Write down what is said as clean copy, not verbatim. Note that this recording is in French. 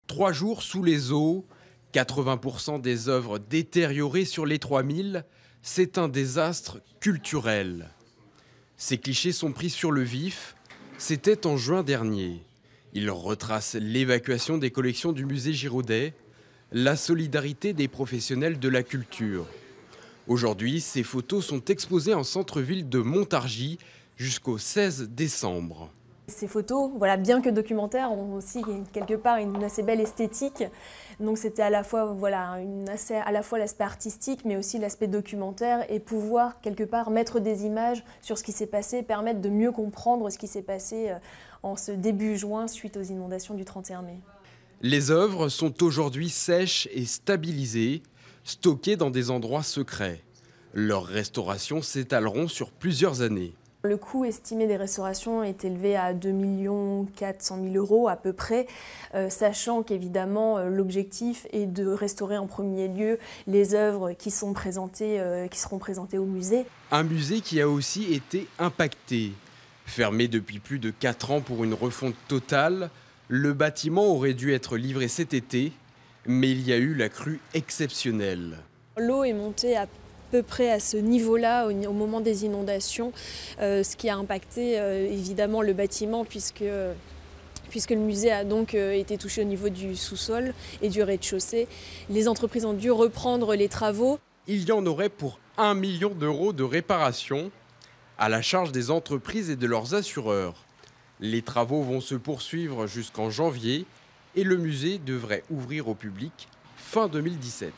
3 jours sous les eaux, 80% des œuvres détériorées sur les 3000, c'est un désastre culturel. Ces clichés sont pris sur le vif, c'était en juin dernier. Ils retracent l'évacuation des collections du musée Girodet, la solidarité des professionnels de la culture. Aujourd'hui, ces photos sont exposées en centre-ville de Montargis jusqu'au 16 décembre. Ces photos, voilà, bien que documentaires, ont aussi quelque part une assez belle esthétique. Donc c'était à la fois, voilà, à la fois l'aspect artistique, mais aussi l'aspect documentaire, et pouvoir quelque part mettre des images sur ce qui s'est passé, permettre de mieux comprendre ce qui s'est passé en ce début juin suite aux inondations du 31 mai. Les œuvres sont aujourd'hui sèches et stabilisées, stockées dans des endroits secrets. Leurs restaurations s'étaleront sur plusieurs années. Le coût estimé des restaurations est élevé à 2 400 000 € à peu près, sachant qu'évidemment l'objectif est de restaurer en premier lieu les œuvres qui seront présentées au musée. Un musée qui a aussi été impacté. Fermé depuis plus de 4 ans pour une refonte totale, le bâtiment aurait dû être livré cet été, mais il y a eu la crue exceptionnelle. L'eau est montée à peu près à ce niveau-là au moment des inondations, ce qui a impacté évidemment le bâtiment puisque le musée a donc été touché au niveau du sous-sol et du rez-de-chaussée. Les entreprises ont dû reprendre les travaux. Il y en aurait pour 1 million d'euros de réparation à la charge des entreprises et de leurs assureurs. Les travaux vont se poursuivre jusqu'en janvier et le musée devrait ouvrir au public fin 2017.